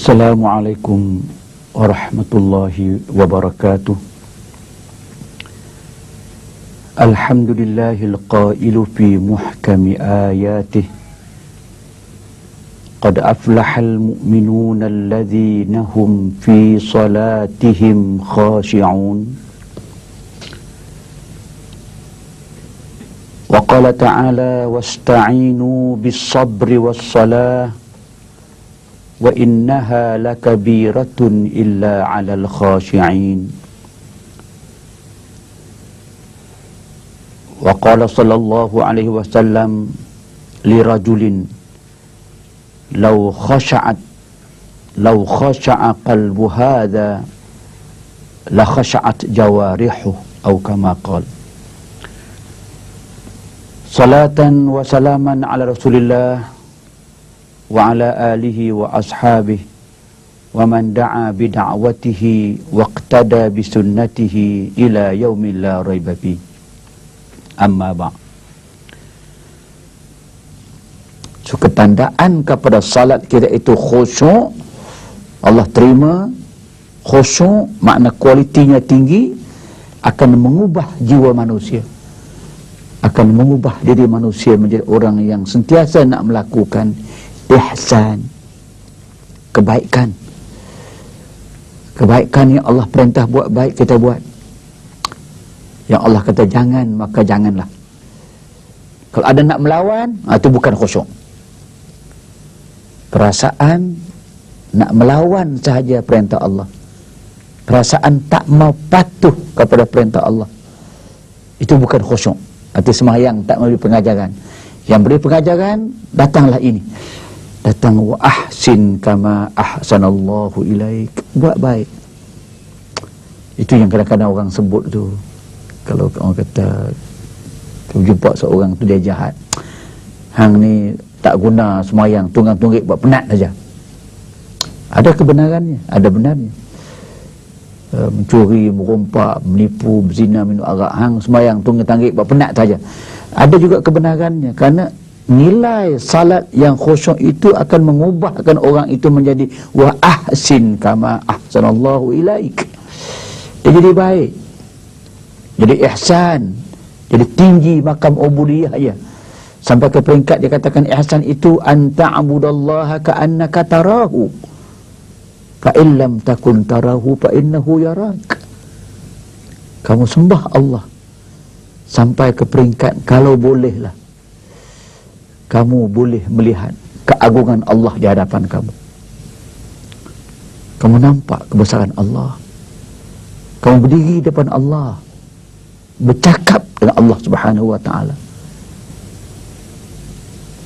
Assalamualaikum warahmatullahi wabarakatuh. Alhamdulillahil qailu fi muhkami ayatih. Qad aflahal mu'minuna alladhina hum fi salatihim khashi'un. Wa qala ta'ala wasta'inu bis sabri was salah wa innaha lakabiratun illa 'alal khashi'in. Wa qala sallallahu alaihi wasallam li rajulin law khasha'a qalbu hadha la khasha'at jawarihu atau kama qala. Salatan wa salaman ala Rasulillah wa ala alihi wa ashabihi wa man da'a bi da'watihi wa iqtada bi sunnatihi ila yaumil la raiba fi. Amma ba'. So, ketandaan kepada salat kita itu khusyuk, Allah terima. Khusyuk makna kualitinya tinggi, akan mengubah jiwa manusia, akan mengubah diri manusia menjadi orang yang sentiasa nak melakukan ihsan, kebaikan. Kebaikan yang Allah perintah buat baik, kita buat. Yang Allah kata jangan, maka janganlah. Kalau ada nak melawan, itu bukan khusyuk. Perasaan nak melawan sahaja perintah Allah, perasaan tak mau patuh kepada perintah Allah, itu bukan khusyuk. Arti sembahyang tak memberi pengajaran. Yang beri pengajaran, datanglah ini. Datang wa ahsin kama ahsanallahu ilaik. Buat baik. Itu yang kadang-kadang orang sebut tu. Kalau orang kata jumpa seorang tu dia jahat, hang ni tak guna sembahyang, tunggang-tunggik buat penat saja. Ada kebenarannya, ada benarnya. Mencuri, merompak, menipu, berzina, minum arak, hang sembahyang, tunggang-tunggik buat penat saja. Ada juga kebenarannya, kerana nilai salat yang khusyuk itu akan mengubahkan orang itu menjadi wa ahsin kama ahsanallahu ilaik. Dia jadi baik, jadi ihsan, jadi tinggi makam ubudiyah ya. Sampai ke peringkat dia katakan ihsan itu anta'budallaha ka'annaka tarahu fa in lam takun tarahu fa innahu yarak. Kamu sembah Allah sampai ke peringkat kalau bolehlah kamu boleh melihat keagungan Allah di hadapan kamu. Kamu nampak kebesaran Allah. Kamu berdiri depan Allah, bercakap dengan Allah Subhanahu wa ta'ala,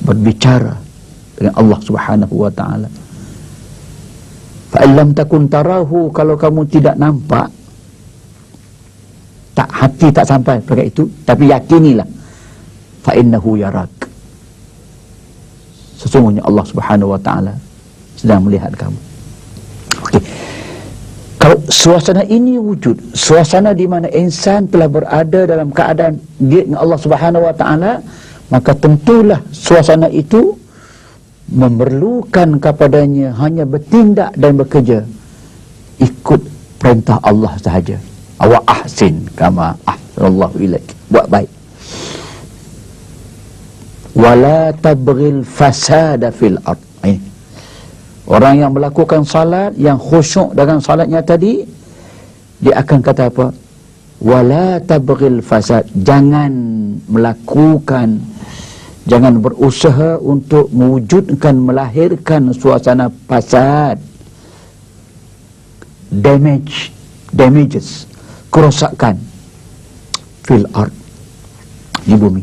berbicara dengan Allah Subhanahu wa ta'ala. Fa illam takun tarahu, kalau kamu tidak nampak, tak, hati tak sampai pada itu, tapi yakinilah, fa innahu yarak, sesungguhnya Allah Subhanahu wa ta'ala sedang melihat kamu. Okey. Kalau suasana ini wujud, suasana di mana insan telah berada dalam keadaan dia dengan Allah Subhanahu wa ta'ala, maka tentulah suasana itu memerlukan kepadanya hanya bertindak dan bekerja ikut perintah Allah sahaja. Wa ahsin kama ahsanallahu ilaik. Buat baik. Wala tabghil fasada fil ard. Orang yang melakukan salat, yang khusyuk dengan salatnya tadi, dia akan kata apa? Wala tabghil fasad. Jangan melakukan, jangan berusaha untuk mewujudkan, melahirkan suasana fasad, damages, kerosakan fil ard, di bumi.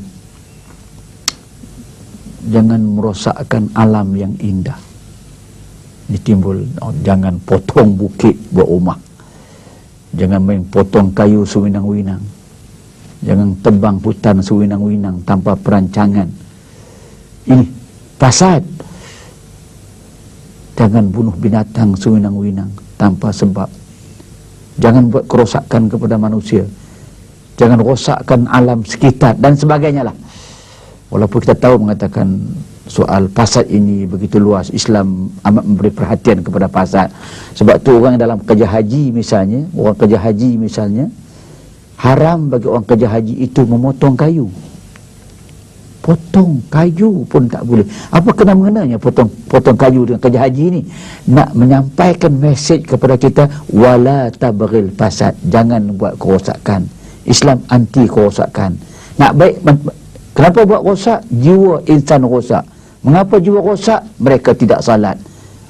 Jangan merosakkan alam yang indah. Ini timbul, jangan potong bukit buat rumah, jangan main potong kayu sewinang-winang, jangan tebang hutan sewinang-winang tanpa perancangan. Ini fasad. Jangan bunuh binatang sewinang-winang tanpa sebab. Jangan buat kerosakan kepada manusia, jangan rosakkan alam sekitar dan sebagainya lah. Walaupun kita tahu mengatakan soal fasad ini begitu luas. Islam amat memberi perhatian kepada fasad. Sebab tu orang dalam kerja haji misalnya, haram bagi orang kerja haji itu memotong kayu. Potong kayu pun tak boleh. Apa kena-mengenanya potong kayu dengan kerja haji ini? Nak menyampaikan mesej kepada kita, wala tabril fasad, jangan buat kerosakan. Islam anti kerosakan. Nak baik, kenapa buat rosak? Jiwa insan rosak. Mengapa jiwa rosak? Mereka tidak salat.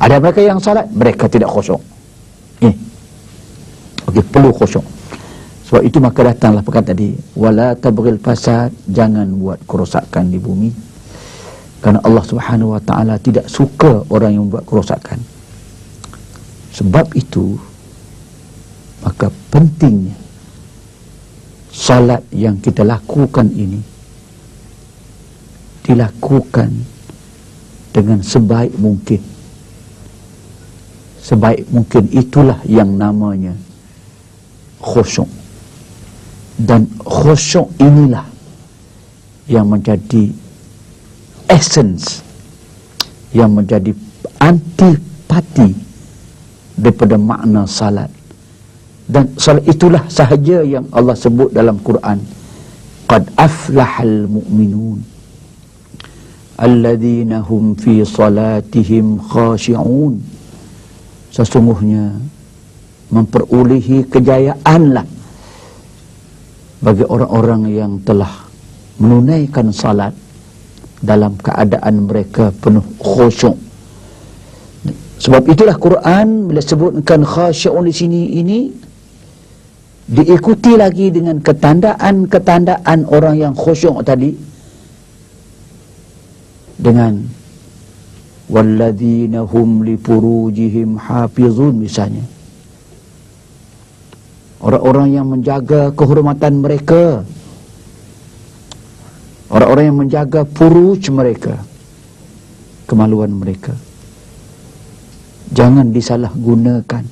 Ada mereka yang salat, mereka tidak khusyuk. Okey, perlu khusyuk. Sebab itu maka datanglah perkataan tadi, wala tabril fasad, jangan buat kerosakan di bumi. Kerana Allah Subhanahu wa taala tidak suka orang yang buat kerosakan. Sebab itu maka pentingnya salat yang kita lakukan ini dilakukan dengan sebaik mungkin. Sebaik mungkin itulah yang namanya khusyuk. Dan khusyuk inilah yang menjadi essence, yang menjadi antipati daripada makna salat. Dan salat itulah sahaja yang Allah sebut dalam Quran, qad aflahal mu'minun alladhina hum fi salatihim khashi'un. Sesungguhnya memperolehi kejayaanlah bagi orang-orang yang telah menunaikan salat dalam keadaan mereka penuh khusyuk. Sebab itulah Quran bila sebutkan khasyi'un di sini ini diikuti lagi dengan ketandaan orang yang khusyuk tadi dengan walladzina hum li furujihim hafizun misalnya. Orang-orang yang menjaga kehormatan mereka, orang-orang yang menjaga furuj mereka, kemaluan mereka, jangan disalahgunakan.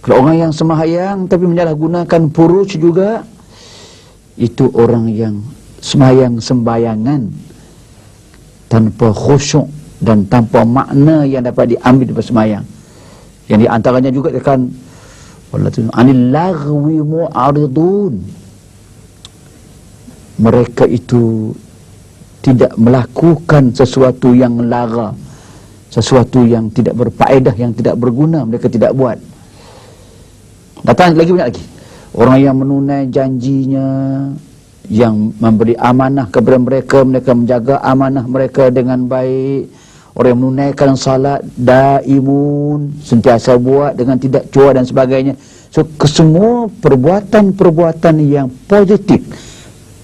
Kalau orang yang sembahyang tapi menyalahgunakan furuj juga, itu orang yang sembahyang sembayangan tanpa khusyuk dan tanpa makna yang dapat diambil daripada sembahyang. Yang di antaranya juga akan anil laghwi mu'aridun. Mereka itu tidak melakukan sesuatu yang lara, sesuatu yang tidak berfaedah, yang tidak berguna, mereka tidak buat. Datang lagi banyak lagi orang yang menunai janjinya, yang memberi amanah kepada mereka, mereka menjaga amanah mereka dengan baik. Orang yang menunaikan salat daimun, sentiasa buat dengan tidak cuak dan sebagainya. So kesemua perbuatan-perbuatan yang positif,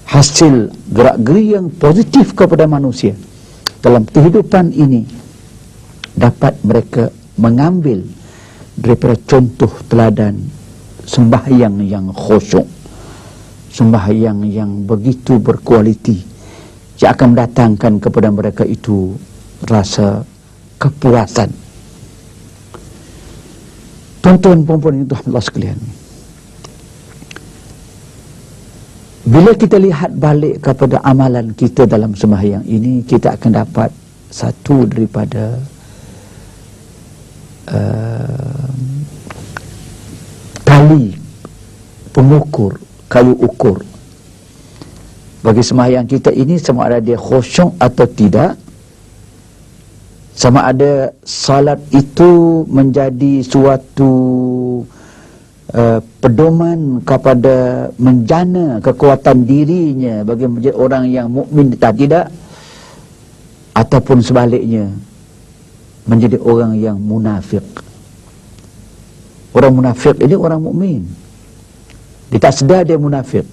hasil gerak-geri yang positif kepada manusia dalam kehidupan ini, dapat mereka mengambil daripada contoh teladan sembahyang yang khusyuk, sembahyang yang begitu berkualiti, yang akan mendatangkan kepada mereka itu rasa kepuasan. Tuan-tuan puan-puan itu Allah sekalian, bila kita lihat balik kepada amalan kita dalam sembahyang ini, kita akan dapat satu daripada tali pengukur, kayu ukur bagi sembahyang kita ini, sama ada dia khusyuk atau tidak, sama ada salat itu menjadi suatu pedoman kepada menjana kekuatan dirinya bagi menjadi orang yang mukmin atau tidak, ataupun sebaliknya menjadi orang yang munafik. Orang munafik ini orang mukmin, dia tak sedar dia munafik.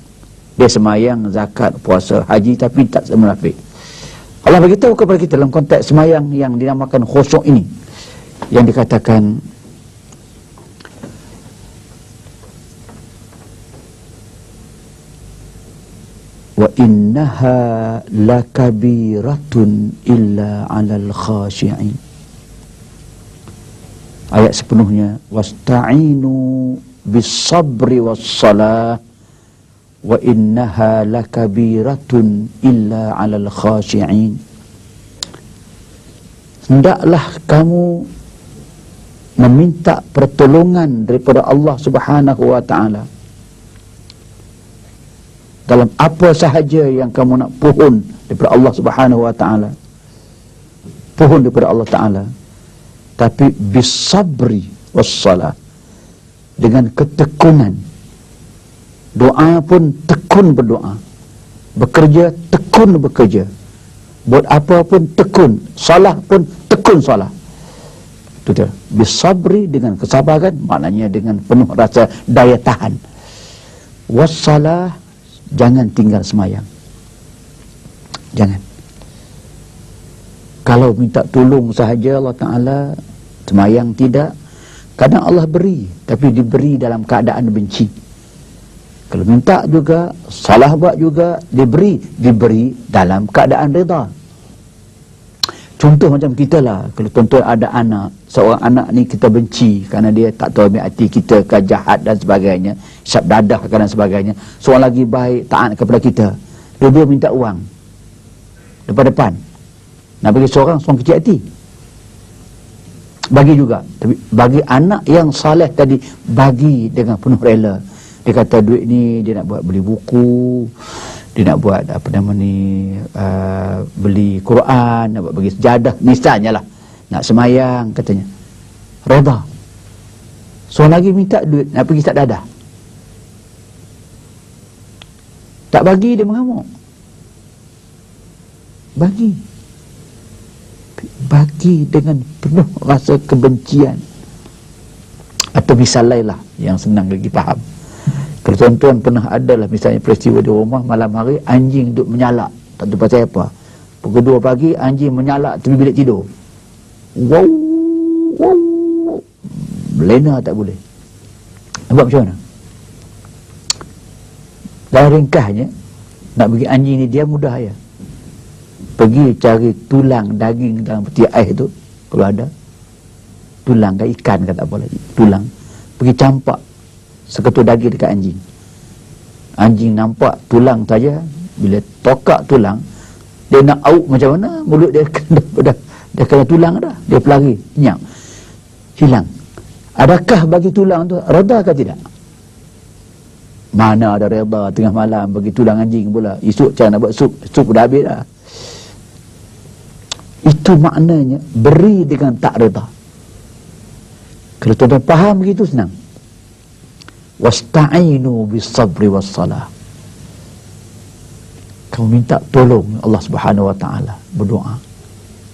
Dia sembahyang, zakat, puasa, haji, tapi tak munafik. Allah beritahu kepada kita dalam konteks sembahyang yang dinamakan khusyuk ini, yang dikatakan wa innaha lakabiratun illa 'alal khashi'in. Ayat sepenuhnya, wasta'inu bis-sabri was-salah wa innaha lakabiratun illa 'alal khashi'in. hendaklah kamu meminta pertolongan daripada Allah Subhanahu wa ta'ala dalam apa sahaja yang kamu nak pohon daripada Allah Subhanahu wa ta'ala, pohon daripada Allah ta'ala, tapi bisabri wassalah, dengan ketekunan. Doa pun tekun berdoa, bekerja tekun bekerja, buat apa pun tekun, salah pun tekun salah. Itu dia, bisabri, dengan kesabaran, maknanya dengan penuh rasa daya tahan. Wassalah, jangan tinggal semayang. Jangan. Kalau minta tolong sahaja Allah Ta'ala, semayang tidak. Kadang Allah beri, tapi diberi dalam keadaan benci. Kalau minta juga, salah buat juga, diberi dalam keadaan reda. Contoh macam kita lah, kalau tuan-tuan ada anak, seorang anak ni kita benci kerana dia tak tahu ambil hati kita, ke jahat dan sebagainya, syab dadah dan sebagainya. Seorang lagi baik, taat kepada kita, dua-dua minta uang depan-depan, nak bagi seorang kecil hati, bagi juga. Tapi bagi anak yang saleh tadi, bagi dengan penuh rela. Dia kata duit ni dia nak buat beli buku, dia nak buat beli Quran, nak buat bagi sejadah misalnya lah, nak semayang katanya, reda. Seorang lagi minta duit nak pergi tak dadah, tak bagi, dia mengamuk. Bagi dengan penuh rasa kebencian. Atau misal lain lah yang senang lagi faham. Kalau tuan-tuan pernah ada lah misalnya peristiwa di rumah, malam hari anjing duduk menyalak, tak tahu pasal apa. Pukul 2 pagi anjing menyalak tepi bilik tidur. Wow, melena tak boleh. Buat macam mana? Dalam ringkasnya, nak bagi anjing ni dia mudah ya. Pergi cari tulang daging dalam peti ais tu, kalau ada tulang ke ikan ke tak apa lagi, tulang, pergi campak seketul daging dekat anjing. Anjing nampak tulang saja, bila tokak tulang, dia nak auk macam mana, mulut dia dah kena tulang dah, dia pelari, nyam, hilang. Adakah bagi tulang tu reda ke tidak? Mana ada reda tengah malam bagi tulang anjing pula. Esok cara nak buat sup dah habis dah. Itu maknanya beri dengan tak reda. Kalau tuan-tuan faham begitu, senang. Wasta'inu bis-sabri was-salah. Kamu minta tolong Allah Subhanahu wa ta'ala, berdoa,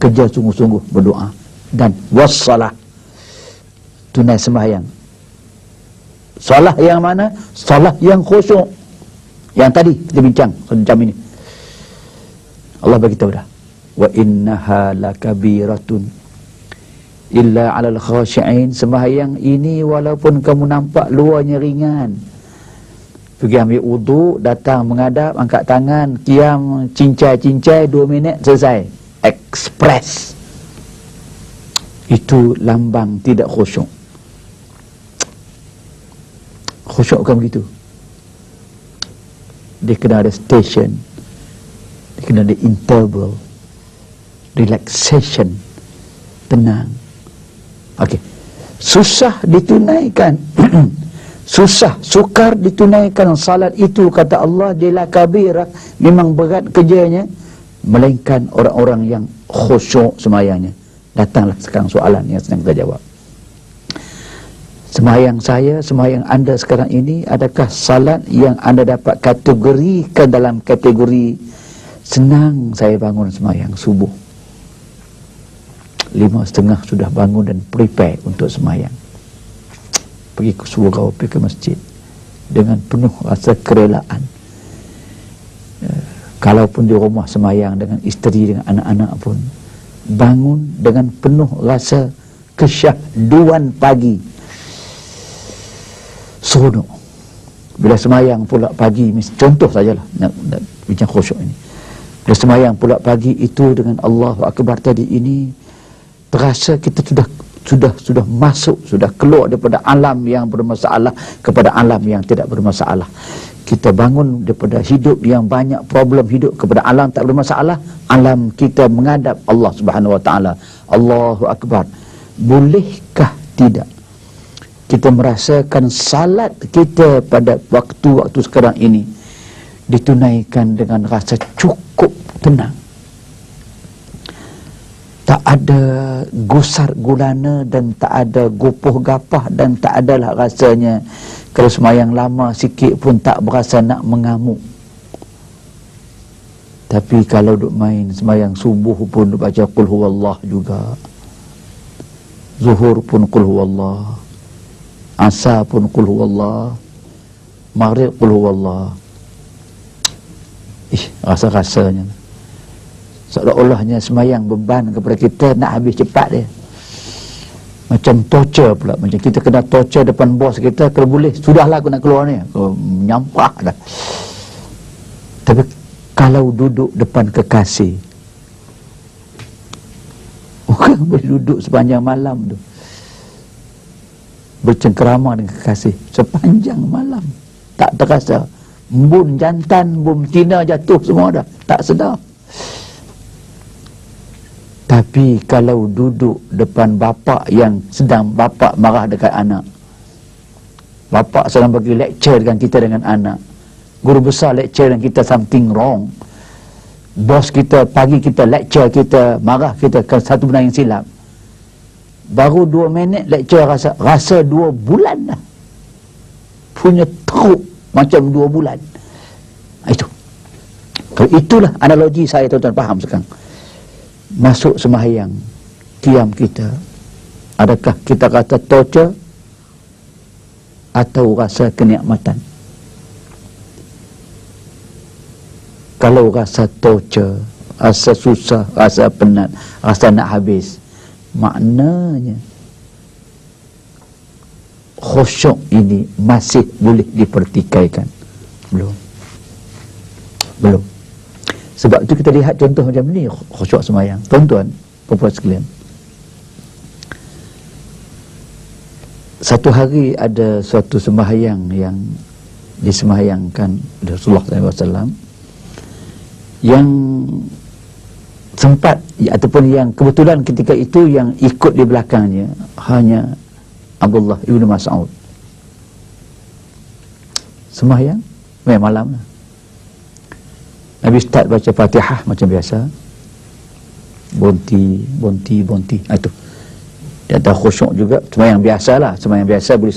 kerja sungguh-sungguh berdoa, dan was-salah, tunai sembahyang. Salah yang mana? Salah yang khusyuk, yang tadi kita bincang macam ini. Allah beritahu dah, wa innaha lakabiratun illa 'alal khashi'in. Sembahyang ini walaupun kamu nampak luarnya ringan, pergi ambil wuduk, datang menghadap, angkat tangan, qiyam, cincai 2 minit selesai, express. Itu lambang tidak khusyuk. Khusyuk bukan begitu. Dia kena ada station, dia kena ada interval, relaxation, tenang. Okey, susah ditunaikan susah, sukar ditunaikan salat itu, kata Allah, dia la kabirah, memang berat kerjanya, melainkan orang-orang yang khusyuk semayangnya. Datanglah sekarang soalan yang sedang kita jawab. Semayang saya, semayang anda sekarang ini, adakah salat yang anda dapat kategorikan dalam kategori senang saya bangun semayang subuh, 5:30 sudah bangun dan prepare untuk semayang, pergi ke surau, pergi ke masjid dengan penuh rasa kerelaan. Kalaupun di rumah semayang dengan isteri, dengan anak-anak pun, bangun dengan penuh rasa kesyahduan pagi, seronok. Bila semayang pula pagi, contoh sajalah nak bincang khusyuk ini, bila semayang pula pagi itu dengan Allahu Akbar tadi ini, terasa kita sudah masuk, sudah keluar daripada alam yang bermasalah kepada alam yang tidak bermasalah. kita bangun daripada hidup yang banyak problem hidup kepada alam tak bermasalah, alam kita menghadap Allah Subhanahu Wa Taala. Allahu Akbar. Bolehkah tidak kita merasakan salat kita pada waktu-waktu sekarang ini ditunaikan dengan rasa cukup tenang, tak ada gusar gulana dan tak ada gopoh gapah dan tak adalah rasanya kalau semayang lama sikit pun tak berasa nak mengamuk. Tapi kalau duk main semayang subuh pun duk baca qul huwallah juga, zuhur pun qul huwallah, asar pun qul huwallah, maghrib qul huwallah. Rasa-rasanya seolah-olahnya semayang beban kepada kita nak habis cepat dia. Macam torture pula, macam kita kena torture depan bos kita, kalau boleh sudahlah aku nak keluar ni, aku menyampah dah. Tapi kalau duduk depan kekasih, orang boleh duduk sepanjang malam tu bercengkerama dengan kekasih sepanjang malam, tak terasa. Bun jantan, bun tina jatuh semua dah, tak sedar. Tapi kalau duduk depan bapa yang sedang bapa marah dekat anak, bapa sedang bagi lecture dengan kita dengan anak, guru besar lecture dengan kita something wrong, bos kita pagi kita lecture kita, marah kita ke satu benda yang silap, baru 2 minit lecture rasa 2 bulan dah, punya teruk macam 2 bulan. Itu kalau itulah analogi saya, tuan-tuan faham sekarang. Masuk sembahyang, qiyam kita, adakah kita kata torture atau rasa kenikmatan? Kalau rasa torture, rasa susah, rasa penat, rasa nak habis, maknanya khusyuk ini masih boleh dipertikaikan? Belum. Sebab itu kita lihat contoh macam ni khusyuk sembahyang. Tuan-tuan, puan-puan sekalian, satu hari ada suatu sembahyang yang disembahyangkan Rasulullah SAW, yang sempat ataupun yang kebetulan ketika itu yang ikut di belakangnya hanya Abdullah ibn Mas'ud. Sembahyang malam lah. Nabi start baca Fatihah macam biasa, bonti. Itu dia tak khusyuk juga, sembahyang biasa lah, sembahyang biasa boleh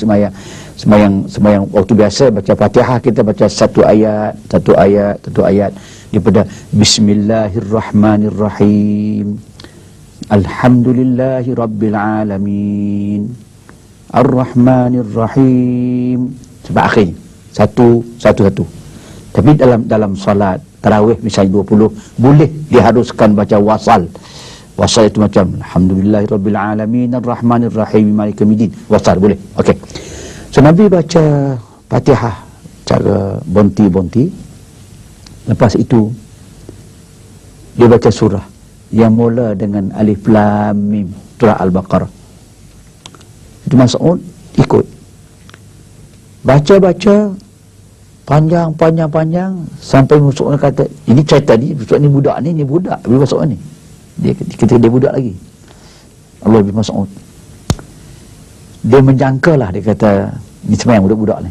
sembahyang waktu biasa baca Fatihah, kita baca satu ayat daripada Bismillahirrahmanirrahim, Alhamdulillahi Rabbil Alamin, Ar-Rahmanir-Rahim sampai akhir, satu. Tapi dalam salat tarawih misalnya 20, boleh diharuskan baca wasal. Wasal itu macam Alhamdulillahi Rabbil Alamin, Ar-Rahmanir-Rahim, Maliki Yaumiddin, wasal boleh. Okey. So Nabi baca Fatihah cara bonti. Lepas itu dia baca surah yang mula dengan Alif Lam Mim, surah Al-Baqarah. Itu Mas'ud ikut baca panjang sampai Mas'ud kata, ini cerita ni, ni budak ni budak Ibn Mas'ud ni. Dia ketika dia budak lagi, Allah Ibn Mas'ud dia menjangkalah, dia kata ni semayang budak-budak ni.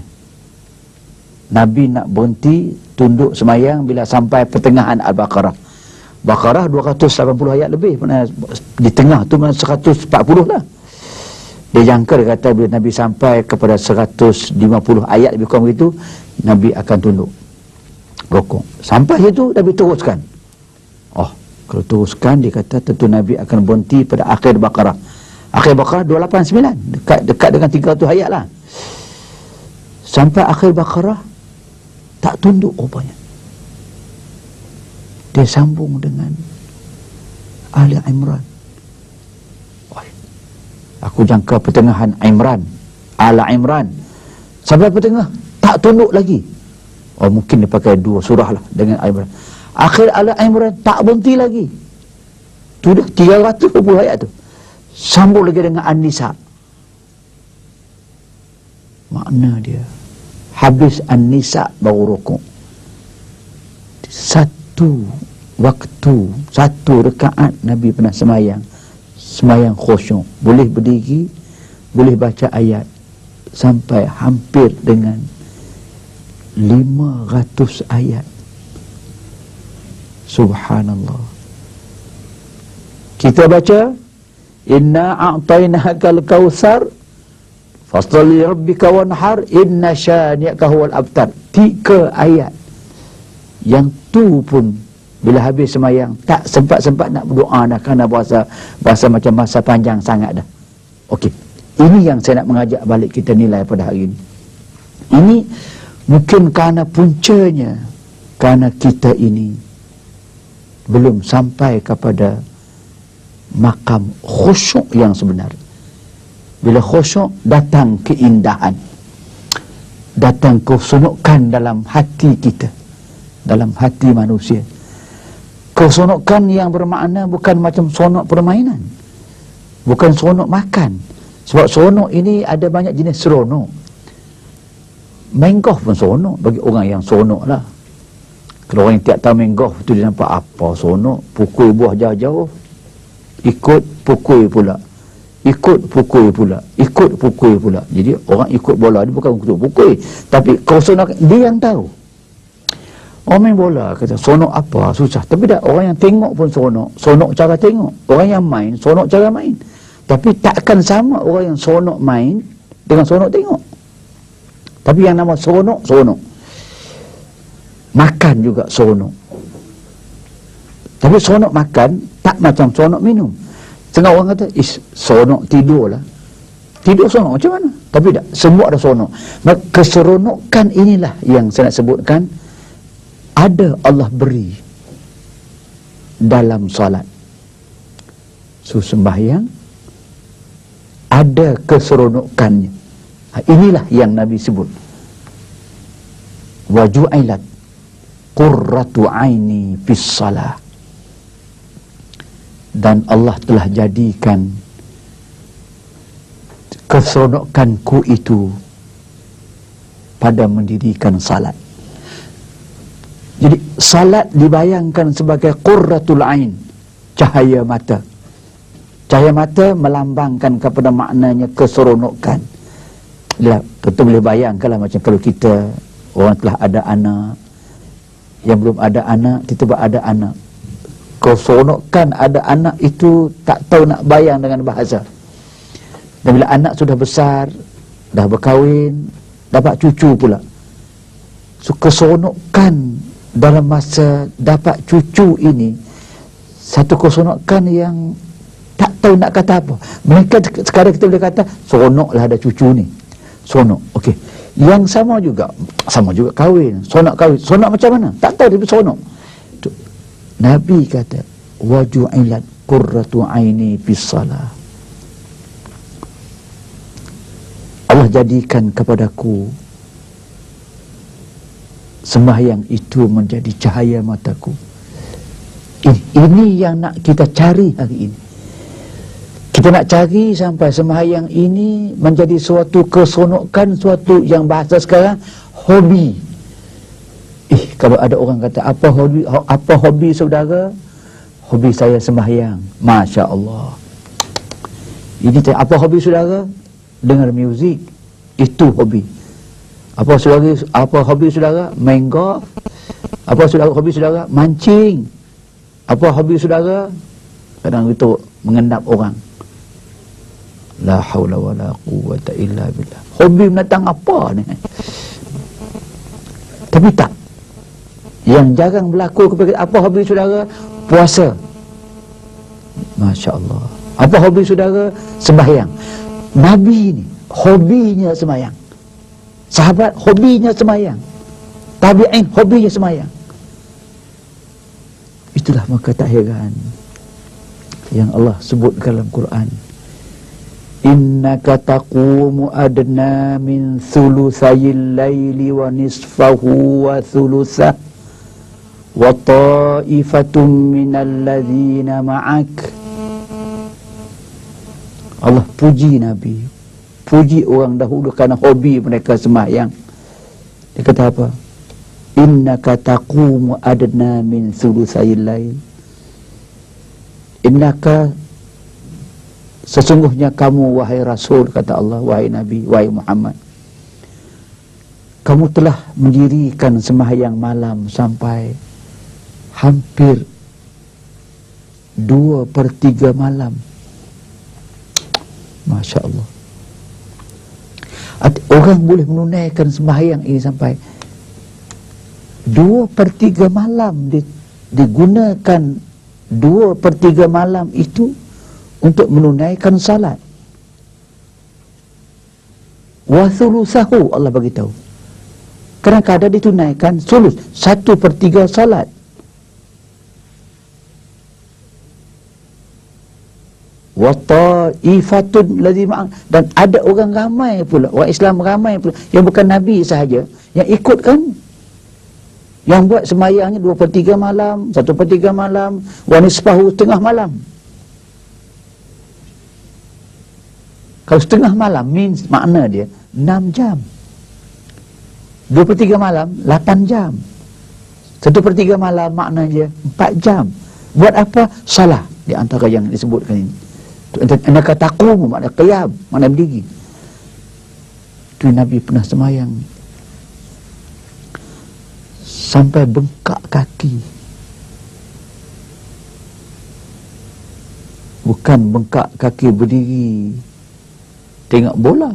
Nabi nak berhenti tunduk semayang bila sampai pertengahan Al-Baqarah. Baqarah 280 ayat lebih, di tengah tu mana 140 lah. Dia jangka, dia kata bila Nabi sampai kepada 150 ayat lebih kurang begitu, Nabi akan tunduk rukuk. Sampai situ Nabi teruskan. Kalau teruskan, dia kata tentu Nabi akan berhenti pada akhir Baqarah. Akhir Baqarah 289, dekat dengan 300 ayat lah. Sampai akhir Baqarah tak tunduk rupanya. Dia sambung dengan Ali Imran. Aku jangka pertengahan Ala Imran sampai pertengah tak tunduk lagi. Mungkin dia pakai 2 surah lah dengan Ali Imran. Akhir Ala Imran tak berhenti lagi. Tu dah 320 ayat tu. Sambung lagi dengan An-Nisa. Makna dia habis An-Nisa baru rukuk. Satu waktu, satu rakaat Nabi pernah semayang khusyuk, boleh berdiri, boleh baca ayat sampai hampir dengan 500 ayat. Subhanallah. Kita baca, inna a'tainakal kautsar fasholli rabbika wanhar inna syani'aka huwal abtar. 3 ayat. Yang tu pun bila habis semayang tak sempat-sempat nak berdoa dah, kerana bahasa macam masa panjang sangat dah. Okey. Ini yang saya nak mengajak balik kita nilai pada hari ini. Ini mungkin kerana puncanya, kerana kita ini belum sampai kepada makam khusyuk yang sebenar. Bila khusyuk, datang keindahan, datang kesenukan dalam hati kita, dalam hati manusia. Kesenukan yang bermakna bukan macam sonok permainan, bukan sonok makan. Sebab sonok ini ada banyak jenis seronok. Main golf pun sonok bagi orang yang sonok lah. Kalau orang yang tiap tahu main golf tu, dia nampak apa sonok, pukul buah jauh-jauh, ikut pukul pula, ikut pukul pula, ikut pukul pula. Jadi orang ikut bola dia bukan untuk pukul, tapi kau sonok, dia yang tahu. Orang main bola kata sonok apa, susah. Tapi tak, orang yang tengok pun sonok cara tengok. Orang yang main, sonok cara main. Tapi takkan sama orang yang sonok main dengan sonok tengok. Tapi yang nama sonok. Makan juga sonok. Tapi sonok makan tak macam sonok minum. Setengah orang kata, sonok tidur lah. Tidur sonok macam mana? Tapi tak, semua ada sonok. Maka keseronokan inilah yang saya nak sebutkan, ada Allah beri dalam solat. Sembahyang ada keseronokannya. Inilah yang Nabi sebut, wa ju'ilat qurratu aini fis salah. Dan Allah telah jadikan keseronokanku itu pada mendirikan salat. Jadi salat dibayangkan sebagai qurratul ain, cahaya mata. Cahaya mata melambangkan kepada maknanya keseronokan. Kita boleh bayangkanlah macam kalau kita, orang telah ada anak, yang belum ada anak, tiba-tiba ada anak. Keseronokan ada anak itu tak tahu nak bayang dengan bahasa. Dan bila anak sudah besar, dah berkahwin, dapat cucu pula. So keseronokan dalam masa dapat cucu ini, satu keseronokan yang tak tahu nak kata apa. Mereka sekarang kita boleh kata seronoklah ada cucu ni, seronok. Okey, yang sama juga kahwin, seronok macam mana tak tahu, tapi seronok. Nabi kata wa ju'ilat qurratu aini fis salah. Allah jadikan kepadaku sembahyang itu menjadi cahaya mataku. Ini yang nak kita cari hari ini. Kita nak cari sampai sembahyang ini menjadi suatu keseronokan, suatu yang bahasa sekarang hobi. Kalau ada orang kata apa hobi saudara? Hobi saya sembahyang. Masya Allah. Ini apa hobi saudara? Dengar muzik. Itu hobi. Apa hobi saudara? Main golf. Apa hobi saudara? Mancing. Apa hobi saudara? Kadang itu mengendap orang. La haula wala quwwata illa billah. Hobi menatang apa ni? Tapi tak. Yang jarang berlaku kepada apa hobi saudara? Puasa. Masya Allah. Apa hobi saudara? Sembahyang. Nabi ni hobinya sembahyang. Sahabat hobinya sembahyang. Tabi'in hobinya sembahyang. Itulah maka tak heran yang Allah sebut dalam Quran, innaka taqumu adna min thuluthayil laili wa nisfahu wa thuluthah wa ta'ifatun minal ladzina ma'ak. Allah puji Nabi, puji orang dahulu kerana hobi mereka sembahyang. Dia kata apa? Innaka taqumu adna min thulutsayil lail. Innaka, sesungguhnya kamu wahai Rasul, kata Allah, wahai Nabi, wahai Muhammad, kamu telah mendirikan sembahyang malam sampai hampir 2/3 malam. Masya Allah. Orang boleh menunaikan sembahyang ini sampai 2/3 malam. Digunakan 2/3 malam itu untuk menunaikan salat. Wa thulutsahu, Allah beritahu. Kadang-kadang ditunaikan sulus, 1/3 salat. Wa ta'ifatun ladzi ma'ah, dan ada orang ramai pula, orang Islam ramai pula, yang bukan Nabi sahaja, yang ikut kan, yang buat sembahyangnya 2/3 malam, 1/3 malam, wa nisfahu, setengah malam. Kalau setengah malam means makna dia 6 jam. 2/3 malam 8 jam. 1/3 malam makna dia 4 jam. Buat apa? Salah, di antara yang disebutkan ini. Innaka taqumu, makna qiyam, makna berdiri. Tu Nabi pernah sembahyang sampai bengkak kaki. Bukan bengkak kaki berdiri tengok bola.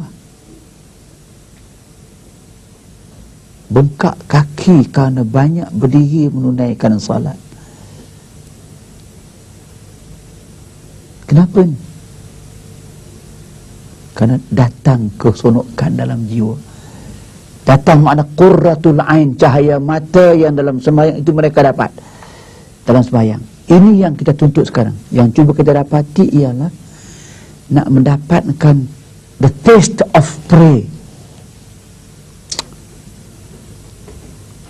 Bengkak kaki kerana banyak berdiri menunaikan salat. Kenapa ni? Kerana datang keseronokan dalam jiwa. Datang makna qurratul ain, cahaya mata yang dalam sembahyang itu mereka dapat dalam sembahyang. Ini yang kita tuntut sekarang. Yang cuba kita dapati ialah nak mendapatkan the taste of prayer,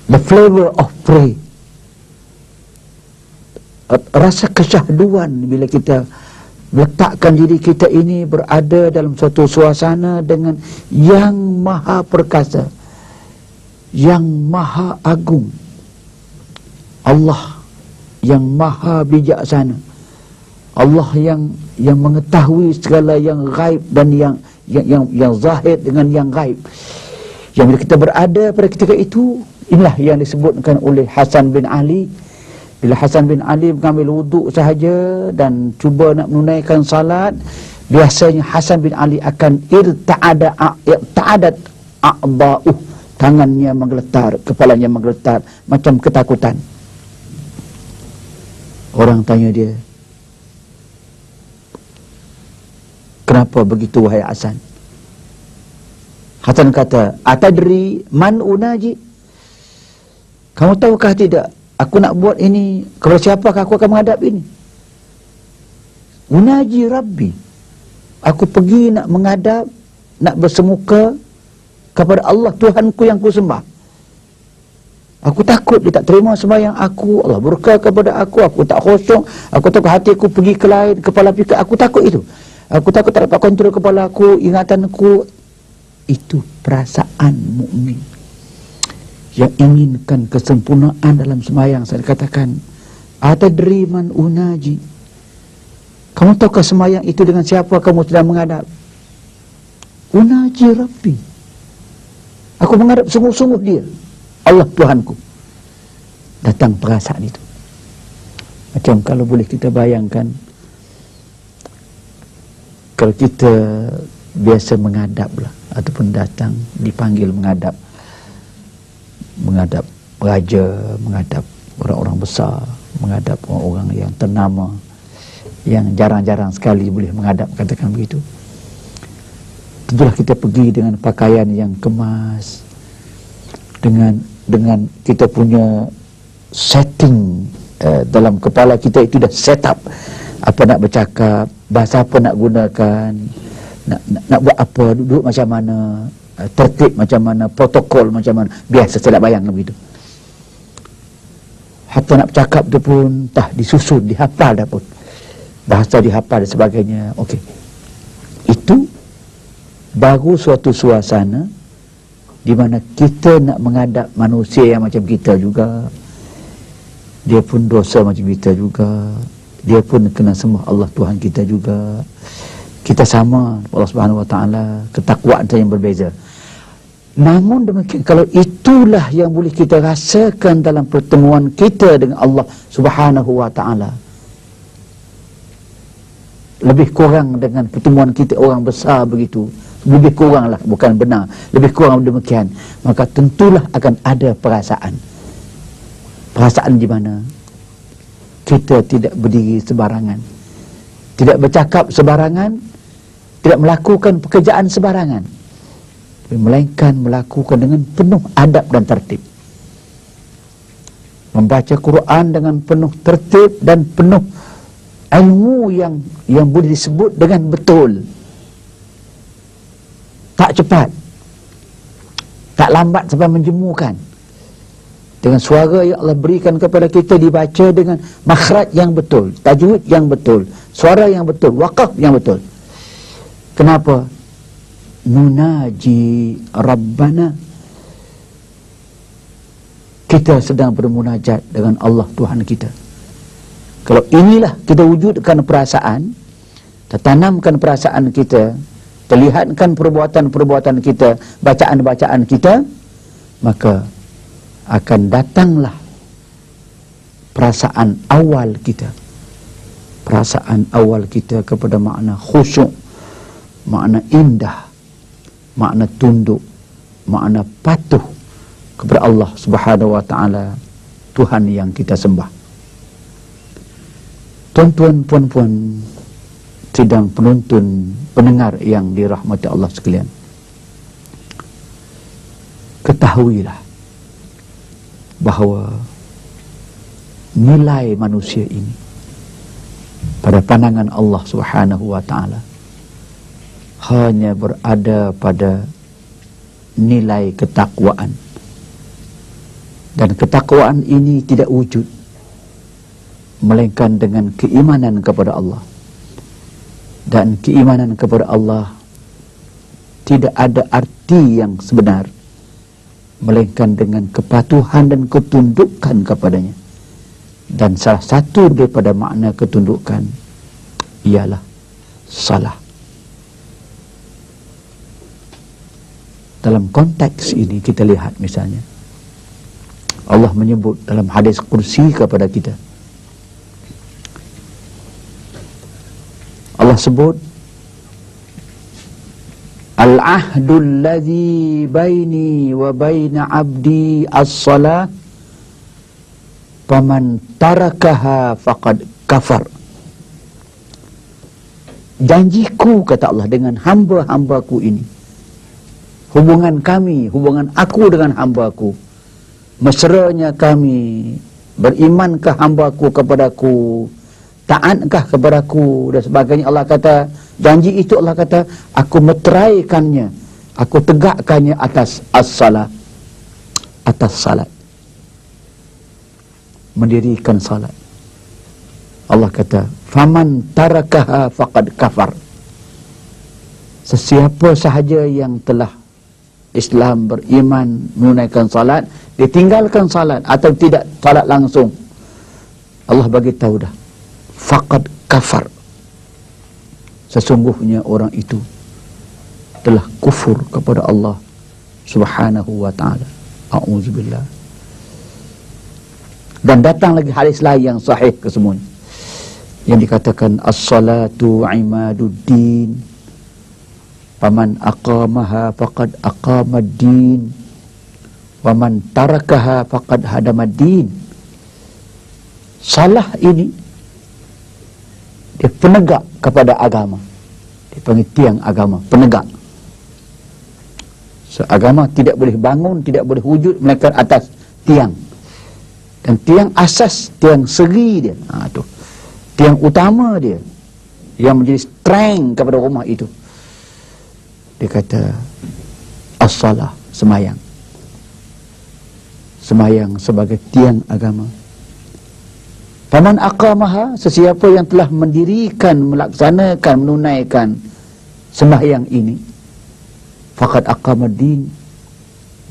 the flavor of prayer, rasa kesyahduan bila kita letakkan diri kita ini berada dalam suatu suasana dengan yang maha perkasa, yang maha agung, Allah yang maha bijaksana, Allah yang mengetahui segala yang gaib dan yang zahir dengan yang gaib. Yang bila kita berada pada ketika itu, inilah yang disebutkan oleh Hasan bin Ali. Bila Hasan bin Ali mengambil wuduk sahaja dan cuba nak menunaikan salat, biasanya Hasan bin Ali akan irta'adat a'dha'uh, tangannya menggeletar, kepalanya menggeletar macam ketakutan. Orang tanya dia, kenapa begitu wahai Hasan? Hasan kata, atadri man unaji? Kamu tahukah tidak, aku nak buat ini, kepada siapakah aku akan menghadap ini? Unaji Rabbi, aku pergi nak menghadap, nak bersemuka kepada Allah Tuhanku yang ku sembah. Aku takut dia tak terima sembahyang aku, Allah murka kepada aku tak khusyuk, aku takut hatiku pergi ke lain, kepala fikir, aku takut itu. Aku takut tak dapat kontrol kepala aku, ingatanku. Itu perasaan mukmin yang inginkan kesempurnaan dalam sembahyang. Saya katakan, atadri man unaji? Kamu tahukah sembahyang itu dengan siapa kamu sedang menghadap? Unaji Rabbi, aku menghadap sungguh-sungguh dia, Allah Tuhanku. Datang perasaan itu. Macam kalau boleh kita bayangkan, kalau kita biasa menghadap lah, ataupun datang dipanggil menghadap raja, menghadap orang-orang besar, menghadap orang-orang yang ternama, yang jarang-jarang sekali boleh menghadap, katakan begitu. Tentulah kita pergi dengan pakaian yang kemas, dengan kita punya setting dalam kepala kita itu dah set up apa nak bercakap, bahasa apa nak gunakan, nak buat apa, duduk macam mana, tertib macam mana, protokol macam mana. Biasa saya nak bayang begitu. Hatta nak bercakap tu pun dah disusun, dihafal dah pun, bahasa dihafal dan sebagainya. Okey, itu baru suatu suasana di mana kita nak menghadap manusia yang macam kita juga. Dia pun dosa macam kita juga. Dia pun kena sembah Allah Tuhan kita juga. Kita sama Allah Subhanahu Wa Taala, ketakwaan yang berbeza. Namun demikian, kalau itulah yang boleh kita rasakan dalam pertemuan kita dengan Allah Subhanahu Wa Taala, lebih kurang dengan pertemuan kita orang besar begitu, lebih kuranglah, bukan benar, lebih kurang demikian, maka tentulah akan ada perasaan di mana kita tidak berdiri sebarangan, tidak bercakap sebarangan, tidak melakukan pekerjaan sebarangan, melainkan melakukan dengan penuh adab dan tertib. Membaca Quran dengan penuh tertib dan penuh ilmu yang boleh disebut dengan betul. Tak cepat, tak lambat sampai menjemukan. Dengan suara yang Allah berikan kepada kita dibaca dengan makhraj yang betul, tajwid yang betul, suara yang betul, waqaf yang betul. Kenapa? Munaji Rabbana. Kita sedang bermunajat dengan Allah Tuhan kita. Kalau inilah kita wujudkan perasaan, tertanamkan perasaan kita, terlihatkan perbuatan-perbuatan kita, bacaan-bacaan kita, maka akan datanglah perasaan awal kita. Perasaan awal kita kepada makna khusyuk, makna indah, makna tunduk, makna patuh kepada Allah Subhanahu Wa Taala, Tuhan yang kita sembah. Tuan-tuan, puan-puan, sidang penonton, pendengar yang dirahmati Allah sekalian, ketahuilah bahawa nilai manusia ini pada pandangan Allah Subhanahu Wa Taala hanya berada pada nilai ketakwaan, dan ketakwaan ini tidak wujud melainkan dengan keimanan kepada Allah, dan keimanan kepada Allah tidak ada arti yang sebenar melainkan dengan kepatuhan dan ketundukan kepadanya. Dan salah satu daripada makna ketundukan ialah salah. Dalam konteks ini kita lihat misalnya Allah menyebut dalam hadis kursi kepada kita, Allah sebut Al-ahdul ladzi baini wa baina abdi as-salah faman tarakaha faqad kafar. Janjiku, kata Allah, dengan hamba-hambaku ini, hubungan kami, hubungan aku dengan hambaku, mesranya kami, berimankah hambaku kepadaku, taatkah kepadaku dan sebagainya. Allah kata, janji itu Allah kata, aku meteraikannya, aku tegakkannya atas as-salat, atas salat, mendirikan salat. Allah kata, faman tarakaha faqad kafar. Sesiapa sahaja yang telah Islam, beriman, menunaikan salat, ditinggalkan salat atau tidak salat langsung, Allah bagi tahu dah, faqad kafar, sesungguhnya orang itu telah kufur kepada Allah Subhanahu Wa Taala. A'udzubillah. Dan datang lagi hadis lain yang sahih kesemuanya, yang dikatakan as-salatu imaduddin, faman aqamaha faqad aqamad-din, waman tarakaha faqad hadamad-din. Salah ini dia penegak kepada agama, dipanggil tiang agama, penegak. Agama tidak boleh bangun, tidak boleh wujud melainkan atas tiang. Dan tiang asas, tiang seri dia, tu tiang utama dia yang menjadi strength kepada rumah itu. Dia kata as-salah, semayang. Semayang sebagai tiang agama. Faman aqamaha, sesiapa yang telah mendirikan, melaksanakan, menunaikan sembahyang ini, faqad aqamad-din,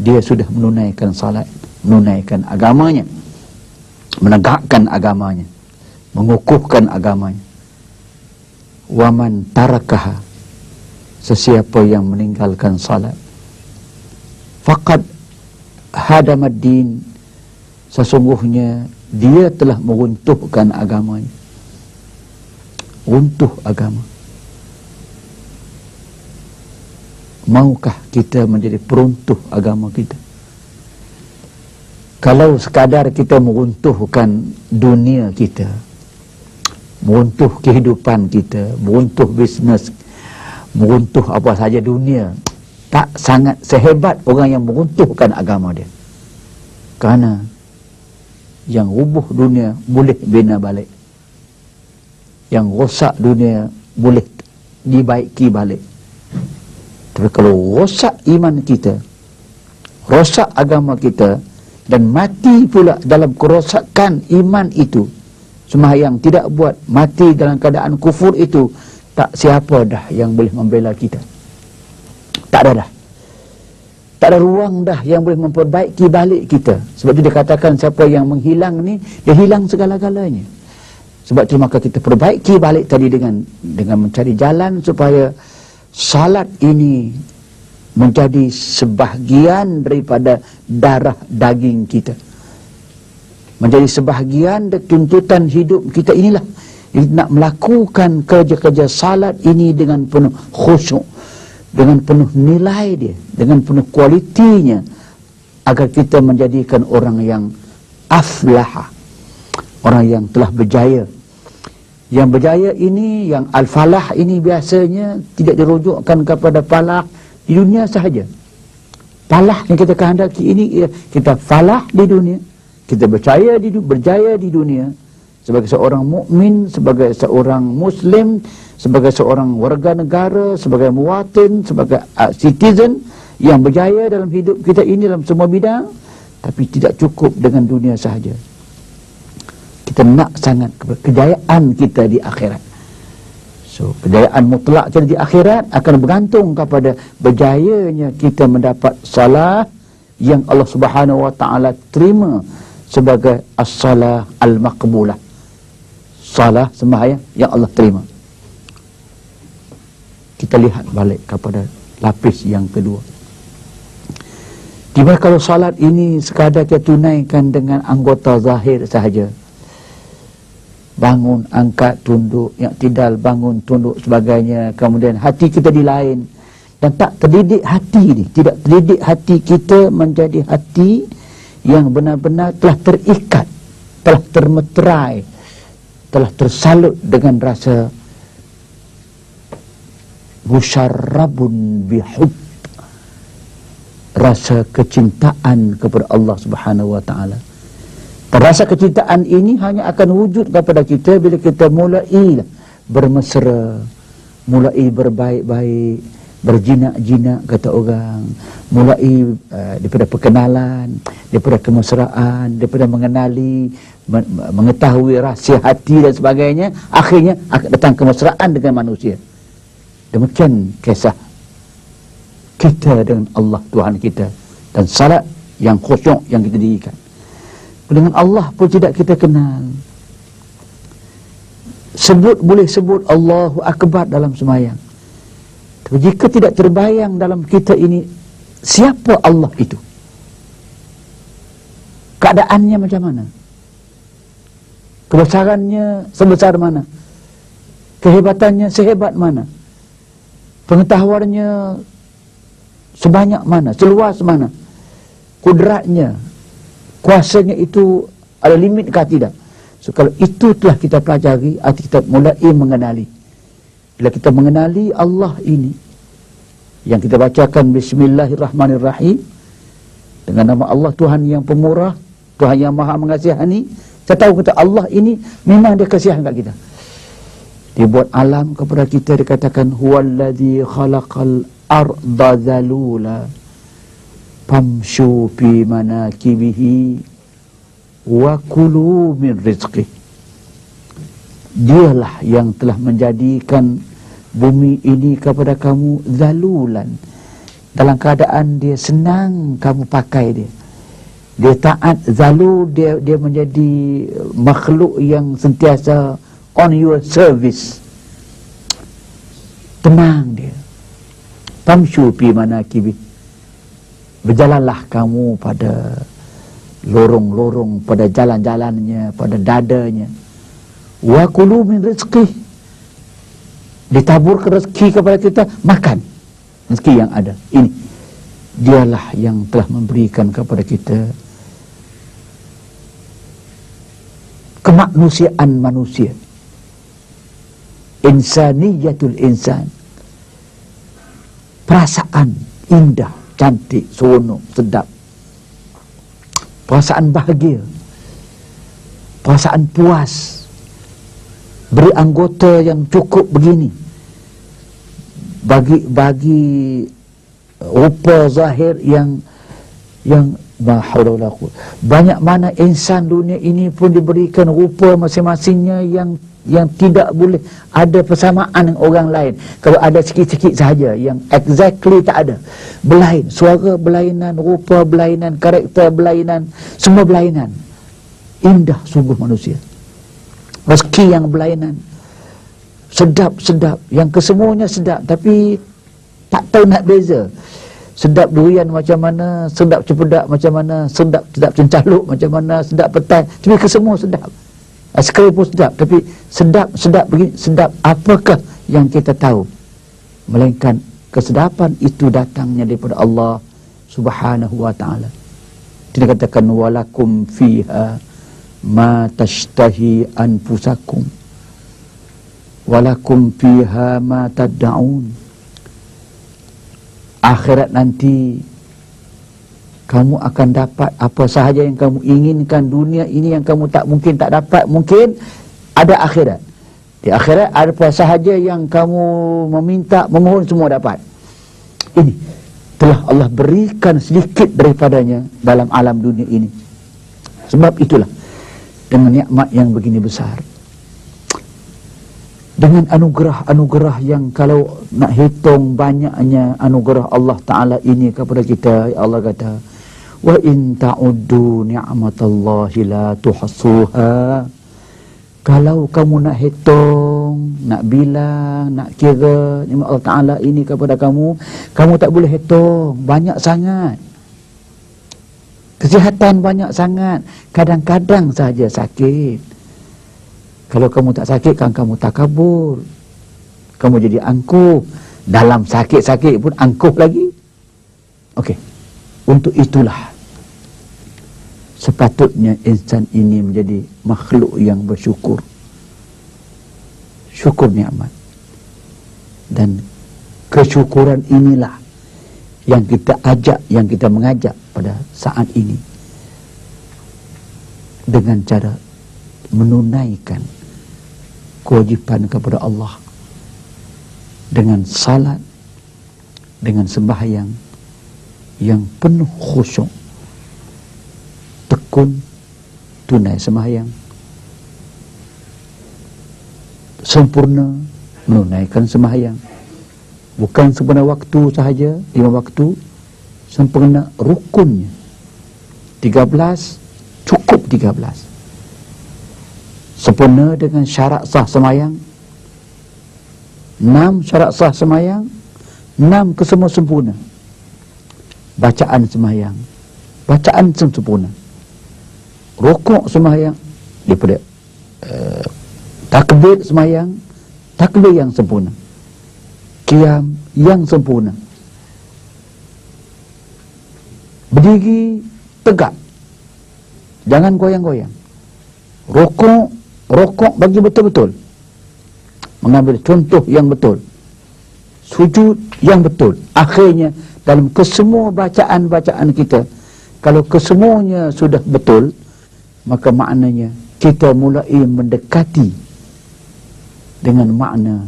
dia sudah menunaikan salat, menunaikan agamanya, menegakkan agamanya, mengukuhkan agamanya. Waman tarakaha, sesiapa yang meninggalkan salat, faqad hadamad din, sesungguhnya dia telah meruntuhkan agamanya. Runtuh agama. Maukah kita menjadi peruntuh agama kita? Kalau sekadar kita meruntuhkan dunia kita, meruntuh kehidupan kita, meruntuh bisnes, meruntuh apa saja dunia, tak sangat sehebat orang yang meruntuhkan agama dia. Kerana yang rubuh dunia boleh bina balik, yang rosak dunia boleh dibaiki balik. Tapi kalau rosak iman kita, rosak agama kita, dan mati pula dalam kerosakan iman itu, sembahyang tidak buat, mati dalam keadaan kufur itu, tak siapa dah yang boleh membela kita. Tak ada dah. Tak ada ruang dah yang boleh memperbaiki balik kita. Sebab itu dia katakan siapa yang menghilang ni, dia hilang segala-galanya. Sebab itu maka kita perbaiki balik tadi dengan mencari jalan supaya salat ini menjadi sebahagian daripada darah daging kita, menjadi sebahagian dari tuntutan hidup kita. Inilah nak melakukan kerja-kerja salat ini dengan penuh khusyuk, dengan penuh nilai dia, dengan penuh kualitinya, agar kita menjadikan orang yang aflaha, orang yang telah berjaya. Yang berjaya ini, yang al-falah ini biasanya tidak dirujukkan kepada falah di dunia sahaja. Falah yang kita kehendaki ini, kita falah di dunia, kita berjaya di dunia sebagai seorang mukmin, sebagai seorang muslim, sebagai seorang warga negara, sebagai muwatin, sebagai citizen yang berjaya dalam hidup kita ini dalam semua bidang. Tapi tidak cukup dengan dunia sahaja. Kita nak sangat kejayaan kita di akhirat. So, kejayaan mutlak kita di akhirat akan bergantung kepada berjayanya kita mendapat salah yang Allah Subhanahu wa taala terima sebagai as-salah al-maqbulah. Salah sembahyang yang Allah terima. Kita lihat balik kepada lapis yang kedua. Di mana kalau salat ini sekadar kita tunaikan dengan anggota zahir sahaja, bangun, angkat, tunduk, yang tidal, bangun, tunduk, sebagainya, kemudian hati kita di lain, dan tak terdidik hati ni, tidak terdidik hati kita menjadi hati yang benar-benar telah terikat, telah termeterai, telah tersalut dengan rasa musyarrabun bihub, rasa kecintaan kepada Allah Subhanahu wa taala. Rasa kecintaan ini hanya akan wujud kepada kita bila kita mulai bermesra, mulai berbaik-baik, berjinak-jinak kata orang, mulai daripada perkenalan, daripada kemesraan, daripada mengenali, mengetahui rahsia hati dan sebagainya, akhirnya akan datang kemesraan dengan manusia. Demikian kisah kita dengan Allah Tuhan kita, dan salat yang khusyuk yang kita dirikan. Dengan Allah pun tidak kita kenal. Boleh sebut Allahu Akbar dalam sembahyang, tapi jika tidak terbayang dalam kita ini siapa Allah itu, keadaannya macam mana, kebesarannya sebesar mana, kehebatannya sehebat mana, pengetahuannya sebanyak mana, seluas mana, kudratnya, kuasanya itu ada limitkah tidak? So, kalau itu telah kita pelajari, arti kita mulai mengenali. Bila kita mengenali Allah ini, yang kita bacakan Bismillahirrahmanirrahim, dengan nama Allah Tuhan yang pemurah, Tuhan yang maha mengasihani, kita tahu kata Allah ini memang dia kasihan kat kita. Dia buat alam kepada kita, dikatakan huwallazi khalaqal arda zalula famshu fi manakibihi wa kulu min rizqih. Dialah yang telah menjadikan bumi ini kepada kamu zalulan, dalam keadaan dia senang kamu pakai dia. Dia taat, zalu, dia menjadi makhluk yang sentiasa on your service. Tenang dia. Tamshu fi manakibi. Berjalanlah kamu pada lorong-lorong, pada jalan-jalannya, pada dadanya. Wa kulu min rizqih. Ditaburkan rezeki kepada kita, makan rezeki yang ada. Ini dialah yang telah memberikan kepada kita kemanusiaan manusia, insaniyatul insan, perasaan indah, cantik, seronok, sedap, perasaan bahagia, perasaan puas, beri anggota yang cukup begini, bagi rupa zahir yang banyak mana insan dunia ini pun diberikan rupa masing-masingnya yang tidak boleh ada persamaan dengan orang lain. Kalau ada sikit-sikit sahaja yang exactly tak ada, berlain, suara berlainan, rupa berlainan, karakter berlainan, semua berlainan. Indah sungguh manusia, rezeki yang berlainan, sedap-sedap, yang kesemuanya sedap tapi tak tahu nak beza. Sedap durian macam mana, sedap cempedak macam mana, sedap cencaluk macam mana, sedap petai, tapi kesemua sedap. Aiskrim pun sedap, tapi sedap begini, sedap apakah yang kita tahu, melainkan kesedapan itu datangnya daripada Allah Subhanahu wa ta'ala. Dia katakan walakum fiha ma tashtahi anfusakum walakum fiha ma tad'un. Akhirat nanti kamu akan dapat apa sahaja yang kamu inginkan. Dunia ini yang kamu tak dapat, mungkin ada akhirat. Di akhirat ada apa sahaja yang kamu meminta, memohon, semua dapat. Ini telah Allah berikan sedikit daripadanya dalam alam dunia ini. Sebab itulah dengan nikmat yang begini besar, dengan anugerah-anugerah yang kalau nak hitung banyaknya anugerah Allah Ta'ala ini kepada kita, Allah kata wa in ta'uddu ni'matallahi la tuhsuha. Kalau kamu nak hitung, nak bilang, nak kira nikmat Allah Ta'ala ini kepada kamu tak boleh hitung. Banyak sangat. Kesihatan banyak sangat. Kadang-kadang saja sakit. Kalau kamu tak sakit kan kamu takabur, kamu jadi angkuh. Dalam sakit-sakit pun angkuh lagi. Okey, untuk itulah sepatutnya insan ini menjadi makhluk yang bersyukur, syukur nikmat. Dan kesyukuran inilah yang kita ajak, yang kita mengajak pada saat ini, dengan cara menunaikan kewajipan kepada Allah dengan salat, dengan sembahyang yang penuh khusyuk, tekun, tunai sembahyang, sempurna menunaikan sembahyang, bukan sempurna waktu sahaja 5 waktu, sempurna rukunnya 13, cukup 13, sempurna dengan syarat sah semayang, 6 syarat sah semayang, 6 kesemua sempurna. Bacaan semayang, bacaan sempurna. Rukuk semayang, daripada takbir semayang, takbir yang sempurna. Qiyam yang sempurna. Berdiri tegak, jangan goyang-goyang. Rokok bagi betul-betul, mengambil contoh yang betul, sujud yang betul. Akhirnya dalam kesemua bacaan-bacaan kita, kalau kesemuanya sudah betul, maka maknanya kita mulai mendekati dengan makna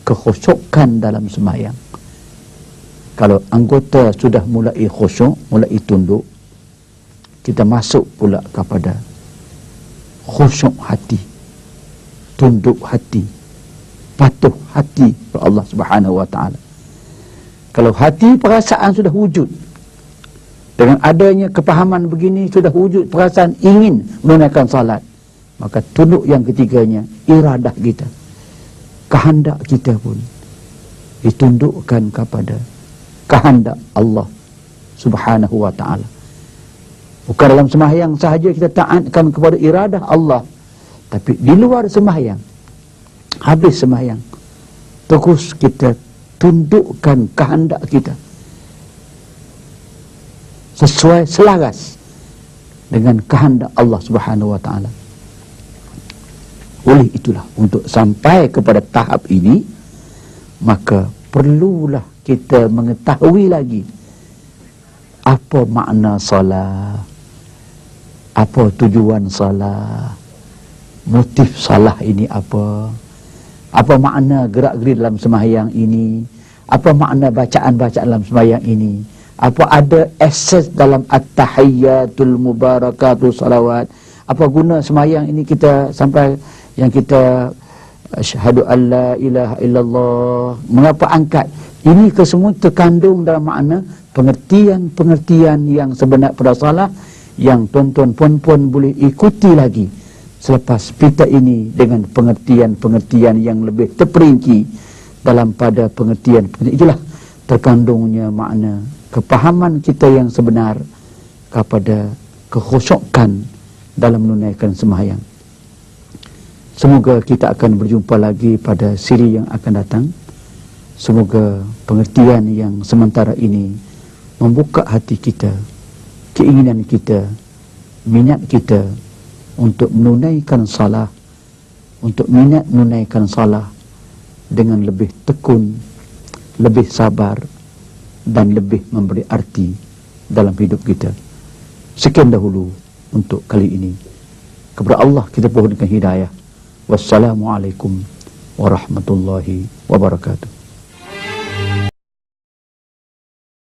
kekhusyukan dalam sembahyang. Kalau anggota sudah mulai khusyuk, mulai tunduk, kita masuk pula kepada khusyuk hati, tunduk hati, patuh hati kepada Allah Subhanahu wa ta'ala. Kalau hati perasaan sudah wujud, dengan adanya kepahaman begini sudah wujud perasaan ingin menunaikan salat, maka tunduk yang ketiganya, iradah kita, kehendak kita pun ditundukkan kepada kehendak Allah Subhanahu wa ta'ala. Bukan dalam sembahyang sahaja kita taatkan kepada iradah Allah, tapi di luar sembahyang, habis sembahyang, terus kita tundukkan kehendak kita sesuai selaras dengan kehendak Allah Subhanahu wa ta'ala. Oleh itulah, untuk sampai kepada tahap ini, maka perlulah kita mengetahui lagi apa makna salat, apa tujuan salat, motif salat ini apa makna gerak-gerik dalam sembahyang ini, apa makna bacaan-bacaan dalam sembahyang ini, apa ada akses dalam at-tahiyyatul mubarakatul salawat, apa guna sembahyang ini kita sampai yang kita asyhadu an la ilaha illallah, mengapa angkat ini, ke semua terkandung dalam makna pengertian-pengertian yang sebenar pada salat, yang tuan-tuan puan-puan boleh ikuti lagi selepas kita ini dengan pengertian-pengertian yang lebih terperinci dalam pada pengertian. Itulah terkandungnya makna kepahaman kita yang sebenar kepada kekhusyukan dalam menunaikan sembahyang. Semoga kita akan berjumpa lagi pada siri yang akan datang. Semoga pengertian yang sementara ini membuka hati kita, keinginan kita, minat kita untuk menunaikan salah, untuk minat menunaikan salah dengan lebih tekun, lebih sabar, dan lebih memberi arti dalam hidup kita. Sekian dahulu untuk kali ini. Kepada Allah kita pohonkan hidayah. Wassalamualaikum warahmatullahi wabarakatuh.